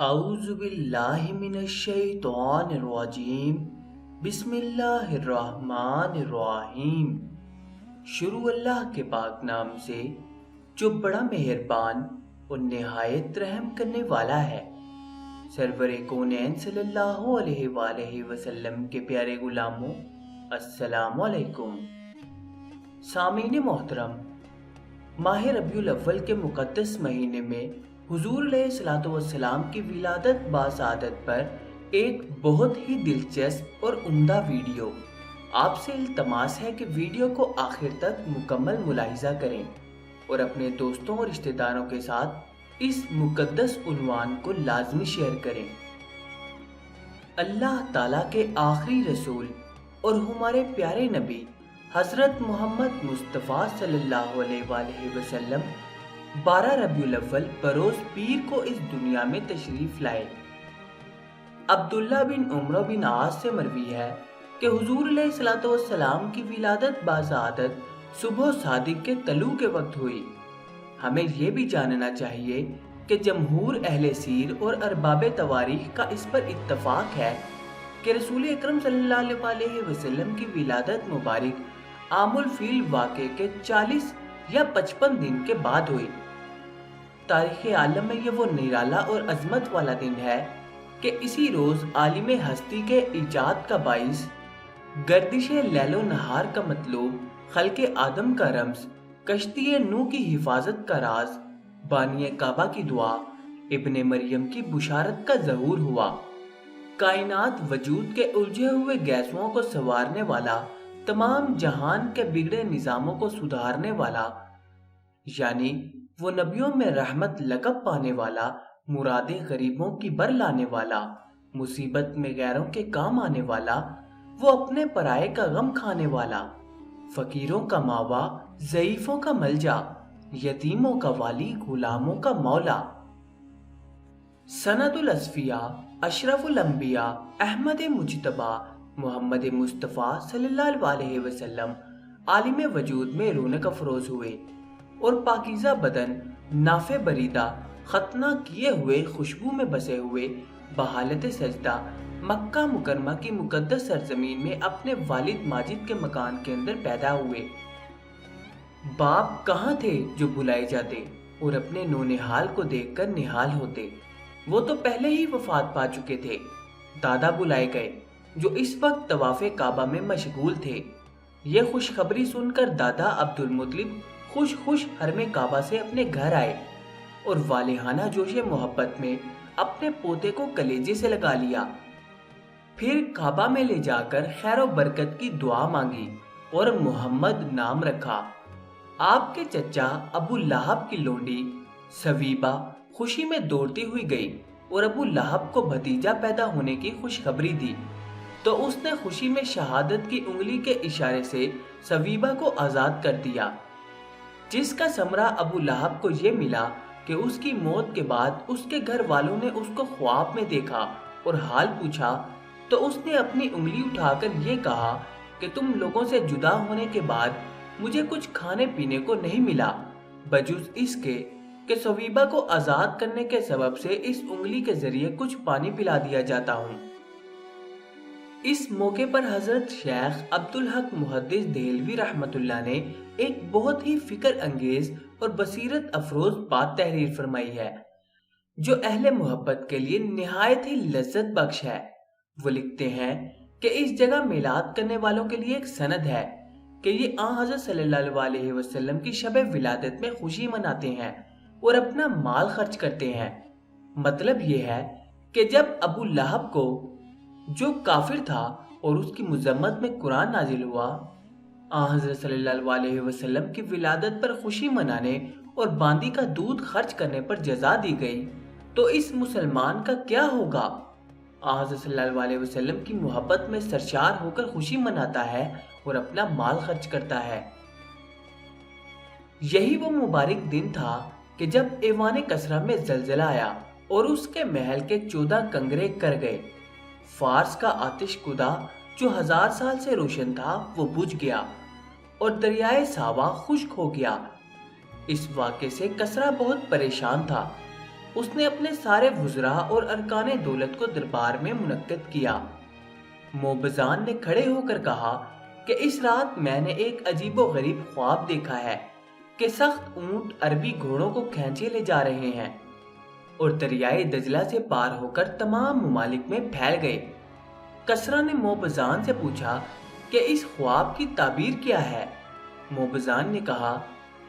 اعوذ باللہ من الشیطان الرجیم بسم اللہ الرحمن الرحیم۔ شروع اللہ کے پاک نام سے جو بڑا مہربان اور نہایت رحم کرنے والا ہے۔ سرور کونین صلی اللہ علیہ وآلہ وسلم کے پیارے غلاموں، السلام علیکم۔ سامعین محترم، ماہ ربیع الاول کے مقدس مہینے میں حضور علیہ الصلوۃ والسلام کی ولادت باسعادت پر ایک بہت ہی دلچسپ اور عمدہ ویڈیو آپ سے التماس ہے کہ ویڈیو کو آخر تک مکمل ملاحظہ کریں اور اپنے دوستوں اور رشتہ داروں کے ساتھ اس مقدس عنوان کو لازمی شیئر کریں۔ اللہ تعالیٰ کے آخری رسول اور ہمارے پیارے نبی حضرت محمد مصطفیٰ صلی اللہ علیہ وآلہ وسلم 12 ربیع الاول بروز پیر کو اس دنیا میں تشریف لائے۔ عبداللہ بن عمرو بن عاص سے مروی ہے کہ حضور علیہ الصلوۃ والسلام کی ولادت باسعادت صبح صادق کے طلوع کے وقت ہوئی۔ ہمیں یہ بھی جاننا چاہیے کہ جمہور اہل سیر اور ارباب تواریخ کا اس پر اتفاق ہے کہ رسول اکرم صلی اللہ علیہ وسلم کی ولادت مبارک عام الفیل واقعے کے 40 یا 55 دن کے بعد ہوئی۔ تاریخ عالم میں یہ وہ نرالا اور عظمت والا دن ہے کہ اسی روز عالم ہستی کے ایجاد کا باعث، گردش لیل و نہار کا مطلوب، خلق آدم کا رمز، کشتی نوح کی حفاظت کا راز، بانی کعبہ کی دعا، ابن مریم کی بشارت کا ظہور ہوا۔ کائنات وجود کے الجھے ہوئے گیسوؤں کو سنوارنے والا، تمام جہان کے بگڑے نظاموں کو سدھارنے والا، یعنی وہ نبیوں میں رحمت لقب پانے والا، مرادیں غریبوں کی بر لانے والا، مصیبت میں غیروں کے کام آنے والا، وہ اپنے پرائے کا غم کھانے والا، فقیروں کا ماوا، ضعیفوں کا ملجا، یتیموں کا والی، غلاموں کا مولا، سند الاصفیاء، اشرف الانبیاء، احمد مجتبی، محمد مصطفیٰ صلی اللہ علیہ وسلم عالم وجود میں رونق افروز ہوئے اور پاکیزہ بدن، نافع بریدہ، ختنہ کیے ہوئے، خوشبو میں بسے ہوئے، بحالت سجدہ مکہ مکرمہ کی مقدس سرزمین میں اپنے والد ماجد کے مکان کے اندر پیدا ہوئے۔ باپ کہاں تھے جو بلائے جاتے اور اپنے نونہال کو دیکھ کر نہال ہوتے؟ وہ تو پہلے ہی وفات پا چکے تھے۔ دادا بلائے گئے جو اس وقت طواف کعبہ میں مشغول تھے۔ یہ خوشخبری سن کر دادا عبد المطلب خوش حرم کعبہ سے اپنے گھر آئے اور والہانہ جوش محبت میں اپنے پوتے کو کلیجے سے لگا لیا۔ پھر کعبہ میں لے جا کر خیر و برکت کی دعا مانگی اور محمد نام رکھا۔ آپ کے چچا ابو لہب کی لونڈی سویبہ خوشی میں دوڑتی ہوئی گئی اور ابو لہب کو بھتیجا پیدا ہونے کی خوشخبری دی، تو اس نے خوشی میں شہادت کی انگلی کے اشارے سے سویبہ کو آزاد کر دیا، جس کا ثمرہ ابو لہب کو یہ ملا کہ اس کی موت کے بعد اس کے گھر والوں نے اس کو خواب میں دیکھا اور حال پوچھا، تو اس نے اپنی انگلی اٹھا کر یہ کہا کہ تم لوگوں سے جدا ہونے کے بعد مجھے کچھ کھانے پینے کو نہیں ملا بجز اس کے کہ سویبہ کو آزاد کرنے کے سبب سے اس انگلی کے ذریعے کچھ پانی پلا دیا جاتا ہوں۔ اس موقع پر حضرت شیخ عبدالحق محدث دہلوی رحمۃ اللہ نے ایک بہت ہی فکر انگیز اور بصیرت افروز بات تحریر فرمائی ہے جو اہل محبت کے لیے نہایت ہی لذت بخش ہے۔ وہ لکھتے ہیں کہ اس جگہ میلاد کرنے والوں کے لیے ایک سند ہے کہ یہ آن حضرت صلی اللہ علیہ وسلم کی شب ولادت میں خوشی مناتے ہیں اور اپنا مال خرچ کرتے ہیں۔ مطلب یہ ہے کہ جب ابو لہب کو، جو کافر تھا اور اس کی مذمت میں قرآن نازل ہوا، آن حضرت صلی اللہ علیہ وسلم کی ولادت پر خوشی منانے اور باندی کا دودھ خرچ کرنے پر جزا دی گئی، تو اس مسلمان کا کیا ہوگا؟ آن حضرت صلی اللہ علیہ وسلم کی محبت میں سرشار ہو کر خوشی مناتا ہے اور اپنا مال خرچ کرتا ہے۔ یہی وہ مبارک دن تھا کہ جب ایوان کسرا میں زلزلہ آیا اور اس کے محل کے 14 کنگرے کر گئے۔ فارس کا آتش کدا جو 1000 سال سے روشن تھا وہ بجھ گیا اور دریائے ساوا خشک ہو گیا۔ اس واقعے سے کسرا بہت پریشان تھا اس نے اپنے سارے وزراء اور ارکان دولت کو دربار میں منعقد کیا۔ موبزان نے کھڑے ہو کر کہا کہ اس رات میں نے ایک عجیب و غریب خواب دیکھا ہے کہ سخت اونٹ عربی گھوڑوں کو کھینچے لے جا رہے ہیں اور دریائے دجلہ سے پار ہو کر تمام ممالک میں پھیل گئے۔ کسرا نے موبزان سے پوچھا کہ اس خواب کی تعبیر کیا ہے؟ موبزان نے کہا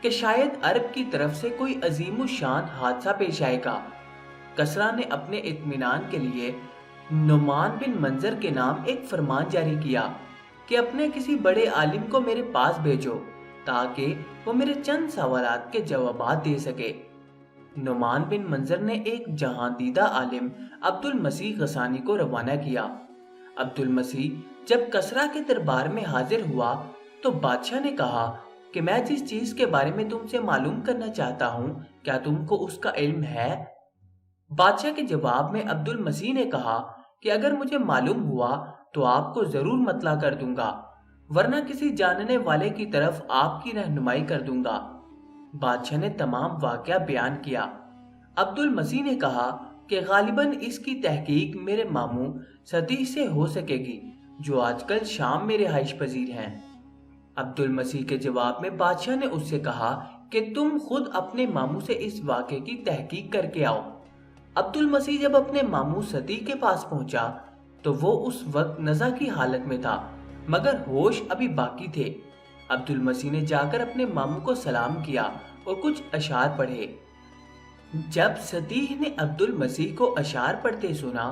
کہ شاید عرب کی طرف سے کوئی عظیم الشان حادثہ پیش آئے گا۔ کسرا نے اپنے اطمینان کے لیے نعمان بن منظر کے نام ایک فرمان جاری کیا کہ اپنے کسی بڑے عالم کو میرے پاس بھیجو تاکہ وہ میرے چند سوالات کے جوابات دے سکے۔ نعمان بن منظر نے ایک جہاں دیدہ عالم عبد المسیح غسانی کو روانہ کیا۔ عبد المسیح جب کسرا کے دربار میں حاضر ہوا تو بادشاہ نے کہا کہ میں جس چیز کے بارے میں تم سے معلوم کرنا چاہتا ہوں کیا تم کو اس کا علم ہے؟ بادشاہ کے جواب میں عبد المسیح نے کہا کہ اگر مجھے معلوم ہوا تو آپ کو ضرور مطلع کر دوں گا، ورنہ کسی جاننے والے کی طرف آپ کی رہنمائی کر دوں گا۔ بادشاہ نے تمام واقعہ بیان کیا۔ عبد المسیح نے کہا کہ غالباً اس کی تحقیق میرے ماموں سطیح سے ہو سکے گی جو آج کل شام میں رہائش پذیر ہیں۔ عبد المسیح کے جواب میں بادشاہ نے اس سے کہا کہ تم خود اپنے ماموں سے اس واقعے کی تحقیق کر کے آؤ۔ عبد المسیح جب اپنے ماموں سطیح کے پاس پہنچا تو وہ اس وقت نزع کی حالت میں تھا مگر ہوش ابھی باقی تھے۔ عبد المسیح نے جا کر اپنے ماموں کو سلام کیا اور کچھ اشعار پڑھے۔ جب سطیح نے عبد المسیح کو اشعار پڑھتے سنا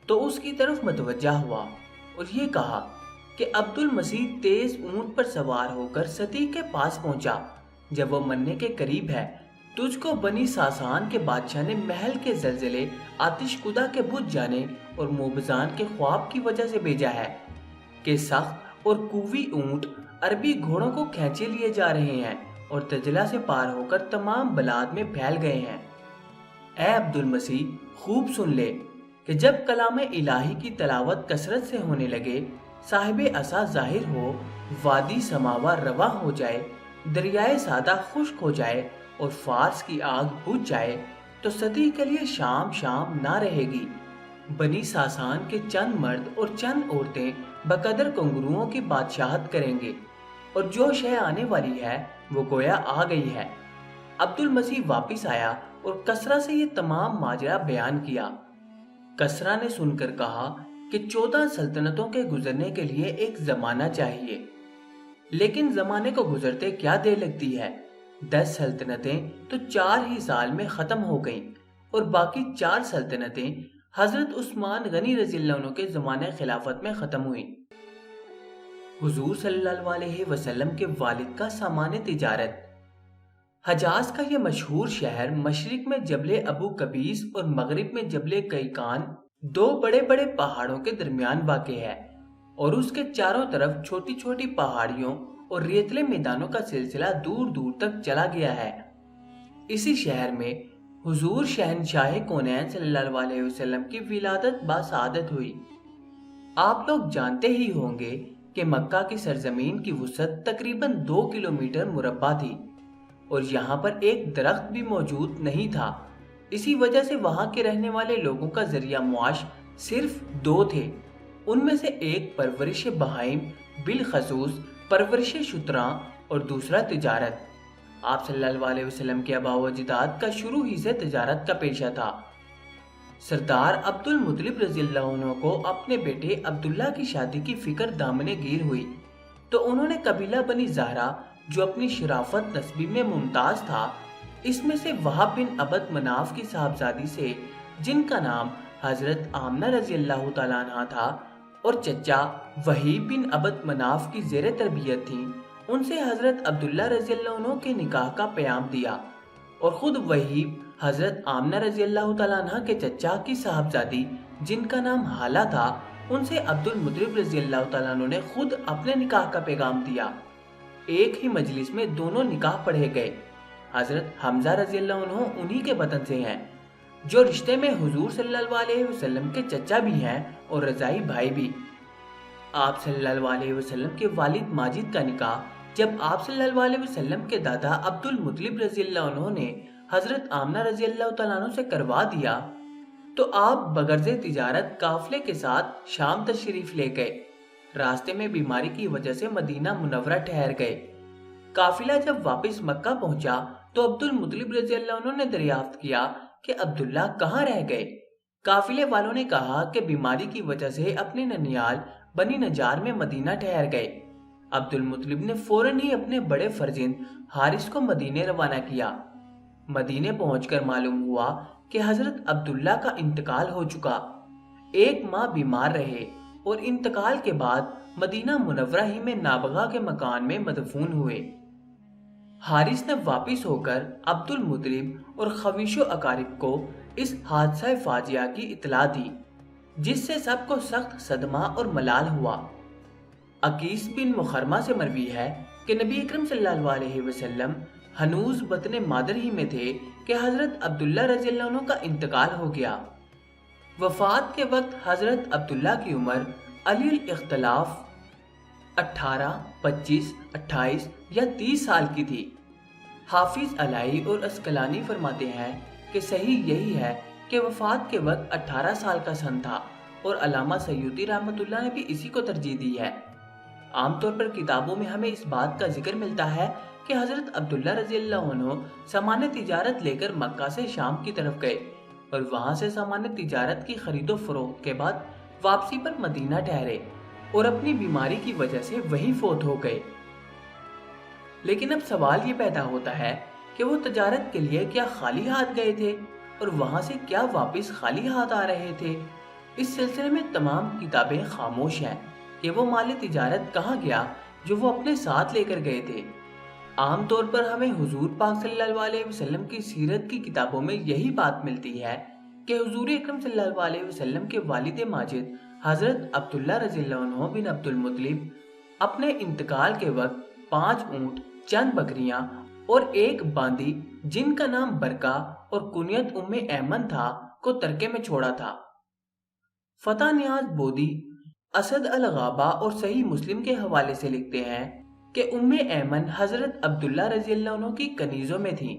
تو اس کی طرف متوجہ ہوا اور یہ کہا کہ عبد المسیح تیز اونٹ پر سوار ہو کر سطیح کے پاس پہنچا۔ جب وہ مرنے کے قریب ہے تجھ کو بنی ساسان کے بادشاہ نے محل کے زلزلے، آتش کدا کے بجھ جانے اور موبزان کے خواب کی وجہ سے بھیجا ہے کہ سخت اور قوی اونٹ عربی گھوڑوں کو کھینچے لیے جا رہے ہیں اور دجلہ سے پار ہو کر تمام بلاد میں پھیل گئے ہیں۔ اے عبد المسیح خوب سن لے کہ جب کلام الہی کی تلاوت کثرت سے ہونے لگے، صاحب عصا ظاہر ہو، وادی سماوا رواں ہو جائے، دریائے سادہ خشک ہو جائے اور فارس کی آگ بجھ جائے تو سطیح کے لیے شام شام نہ رہے گی۔ بنی ساسان کے چند مرد اور چند عورتیں بقدر کنگروؤں کی بادشاہت کریں گے اور جو شے آنے والی ہے وہ گویا آ گئی ہے۔ عبد المسیح واپس آیا اور کسرا سے یہ تمام ماجرا بیان کیا۔ کسرا نے سن کر کہا کہ 14 سلطنتوں کے گزرنے کے لیے ایک زمانہ چاہیے، لیکن زمانے کو گزرتے کیا دیر لگتی ہے؟ 10 سلطنتیں تو 4 ہی سال میں ختم ہو گئیں اور باقی 4 سلطنتیں حضرت عثمان غنی رضی اللہ عنہ کے زمانے خلافت میں ختم ہوئیں۔ حضور صلی اللہ علیہ وسلم کے والد کا سامان تجارت۔ حجاز کا یہ مشہور شہر مشرق میں جبل ابو قبیس اور مغرب میں جبل قیقان، 2 بڑے بڑے پہاڑوں کے درمیان واقع ہے اور اس کے چاروں طرف چھوٹی چھوٹی پہاڑیوں اور ریتلے میدانوں کا سلسلہ دور دور تک چلا گیا ہے۔ اسی شہر میں حضور شہنشاہ کونین صلی اللہ علیہ وسلم کی ولادت باسعادت ہوئی۔ آپ لوگ جانتے ہی ہوں گے کہ مکہ کی سرزمین کی وسعت تقریباً 2 کلومیٹر مربع تھی اور یہاں پر ایک درخت بھی موجود نہیں تھا۔ اسی وجہ سے وہاں کے رہنے والے لوگوں کا ذریعہ معاش صرف 2 تھے، ان میں سے ایک پرورش بہائم بالخصوص پرورش شتراں اور دوسرا تجارت۔ آپ صلی اللہ علیہ وسلم کے آباء و اجداد کا شروع ہی سے تجارت کا پیشہ تھا۔ سردار عبد المطلب رضی اللہ عنہ کو اپنے بیٹے عبداللہ کی شادی کی فکر دامنے گیر ہوئی تو انہوں نے قبیلہ بنی زہرہ جو اپنی شرافت نسبی میں ممتاز تھا، اس میں سے وہب بن عبد مناف کی صاحبزادی سے جن کا نام حضرت آمنہ رضی اللہ تعالیٰ عنہ تھا اور چچا وہیب بن عبد مناف کی زیر تربیت تھیں، ان سے حضرت عبداللہ رضی اللہ عنہ کے نکاح کا پیام دیا اور خود وہیب حضرت آمنہ رضی اللہ تعالیٰ عنہ کے چچا کی صاحبزادی جن کا نام حالہ تھا، ان سے عبد المطلب رضی اللہ تعالیٰ عنہ نے خود اپنے نکاح کا پیغام دیا۔ ایک ہی مجلس میں دونوں نکاح پڑھے گئے۔ حضرت حمزہ رضی اللہ عنہ انہی کے وطن سے ہیں جو رشتے میں حضور صلی اللہ علیہ وسلم کے چچا بھی ہیں اور رضائی بھائی بھی۔ آپ صلی اللہ علیہ وسلم کے والد ماجد کا نکاح جب آپ صلی اللہ علیہ وسلم کے دادا عبد المطلب رضی اللہ عنہ نے حضرت آمنہ رضی اللہ تعالیٰ عنہ سے کروا دیا تو آپ بغرض تجارت قافلے کے ساتھ شام تشریف لے گئے۔ راستے میں بیماری کی وجہ سے مدینہ منورہ ٹھہر گئے۔ قافلہ جب واپس مکہ پہنچا تو عبد المطلب رضی اللہ عنہ نے دریافت کیا کہ عبداللہ کہاں رہ گئے؟ قافلے والوں نے کہا کہ بیماری کی وجہ سے اپنے ننیال بنی نجار میں مدینہ ٹھہر گئے۔ عبد المطلب نے فوراً ہی اپنے بڑے فرزند حارث کو مدینے روانہ کیا۔ مدینے پہنچ کر معلوم ہوا کہ حضرت عبداللہ کا انتقال ہو چکا۔ 1 ماہ بیمار رہے اور انتقال کے بعد مدینہ منورہ ہی میں نابغہ کے مکان میں مدفون ہوئے۔ حارث نے واپس ہو کر عبد المطلب اور خویش و اقارب کو اس حادثہ فاجعہ کی اطلاع دی، جس سے سب کو سخت صدمہ اور ملال ہوا۔ عقیس بن مخرمہ سے مروی ہے کہ نبی اکرم صلی اللہ علیہ وسلم ہنوز بطن مادر ہی میں تھے کہ حضرت عبداللہ رضی اللہ عنہ کا انتقال ہو گیا۔ وفات کے وقت حضرت عبداللہ کی عمر علی الاختلاف 18، 25، 28 یا 30 سال کی تھی۔ حافظ علائی اور اسقلانی فرماتے ہیں کہ صحیح یہی ہے کہ وفات کے وقت 18 سال کا سن تھا، اور علامہ سیوطی رحمۃ اللہ نے بھی اسی کو ترجیح دی ہے۔ عام طور پر کتابوں میں ہمیں اس بات کا ذکر ملتا ہے کہ حضرت عبداللہ رضی اللہ عنہ سامان تجارت لے کر مکہ سے شام کی طرف گئے اور وہاں سے سامان تجارت کی خرید و فروخت کے بعد واپسی پر مدینہ ٹھہرے اور اپنی بیماری کی وجہ سے وہیں فوت ہو گئے۔ لیکن اب سوال یہ پیدا ہوتا ہے کہ وہ تجارت کے لیے کیا خالی ہاتھ گئے تھے اور وہاں سے کیا واپس خالی ہاتھ آ رہے تھے؟ اس سلسلے میں تمام کتابیں خاموش ہیں کہ وہ مال تجارت کہاں گیا جو وہ اپنے ساتھ لے کر گئے تھے۔ عام طور پر ہمیں حضور پاک صلی اللہ علیہ وسلم کی سیرت کی کتابوں میں یہی بات ملتی ہے کہ حضور اکرم صلی اللہ علیہ وسلم کے والد ماجد حضرت عبداللہ رضی اللہ عنہ بن عبد المطلب اپنے انتقال کے وقت 5 اونٹ، چند بکریاں اور 1 باندی جن کا نام برکہ اور کنیت ام ایمن تھا کو ترکے میں چھوڑا تھا۔ فتح نیاز بودی اسد الغابہ اور صحیح مسلم کے حوالے سے لکھتے ہیں کہ ام ایمن حضرت عبداللہ رضی اللہ عنہ کی کنیزوں میں تھیں۔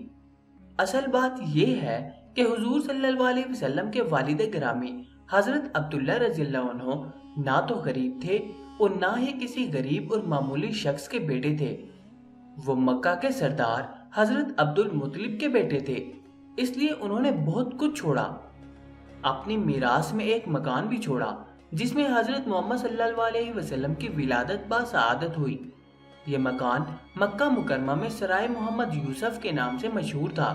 اصل بات یہ ہے کہ حضور صلی اللہ علیہ وسلم کے والد گرامی حضرت عبداللہ رضی اللہ عنہ نہ تو غریب تھے اور نہ ہی کسی غریب اور معمولی شخص کے بیٹے تھے۔ وہ مکہ کے سردار حضرت عبد المطلب کے بیٹے تھے، اس لیے انہوں نے بہت کچھ چھوڑا۔ اپنی میراث میں ایک مکان بھی چھوڑا جس میں حضرت محمد صلی اللہ علیہ وسلم کی ولادت باسعادت ہوئی۔ یہ مکان مکہ مکرمہ میں سرائے محمد یوسف کے نام سے مشہور تھا۔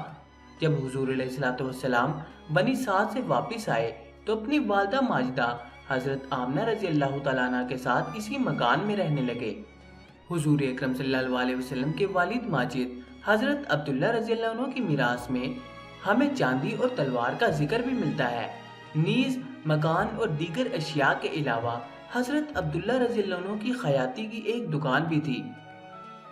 جب حضور علیہ الصلوۃ والسلام بنی سعد سے واپس آئے تو اپنی والدہ ماجدہ حضرت آمنہ رضی اللہ تعالیٰ عنہ کے ساتھ اسی مکان میں رہنے لگے۔ حضور اکرم صلی اللہ علیہ وسلم کے والد ماجد حضرت عبداللہ رضی اللہ عنہ کی میراث میں ہمیں چاندی اور تلوار کا ذکر بھی ملتا ہے۔ نیز مکان اور دیگر اشیاء کے علاوہ حضرت عبداللہ رضی اللہ عنہ کی خیاطی کی ایک دکان بھی تھی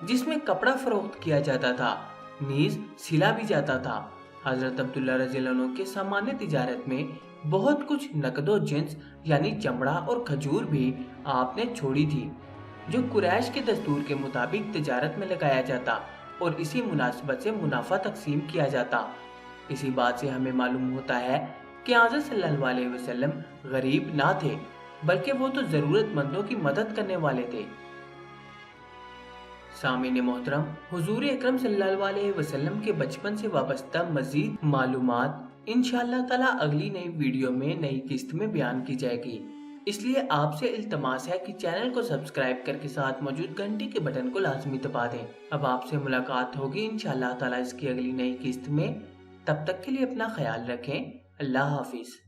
جس میں کپڑا فروخت کیا جاتا تھا، نیز سلا بھی جاتا تھا۔ حضرت عبداللہ رضی اللہ عنہ کے سامان تجارت میں بہت کچھ نقد و جنس یعنی چمڑا اور کھجور بھی آپ نے چھوڑی تھی، جو قریش کے دستور کے مطابق تجارت میں لگایا جاتا اور اسی مناسبت سے منافع تقسیم کیا جاتا۔ اسی بات سے ہمیں معلوم ہوتا ہے کہ حضرت صلی اللہ علیہ وسلم غریب نہ تھے، بلکہ وہ تو ضرورت مندوں کی مدد کرنے والے تھے۔ سامعین محترم، حضور اکرم صلی اللہ علیہ وسلم کے بچپن سے وابستہ مزید معلومات انشاءاللہ تعالی اگلی نئی ویڈیو میں نئی قسط میں بیان کی جائے گی، اس لیے آپ سے التماس ہے کہ چینل کو سبسکرائب کر کے ساتھ موجود گھنٹی کے بٹن کو لازمی دبا دیں۔ اب آپ سے ملاقات ہوگی انشاءاللہ تعالی اس کی اگلی نئی قسط میں، تب تک کے لیے اپنا خیال رکھیں۔ اللہ حافظ۔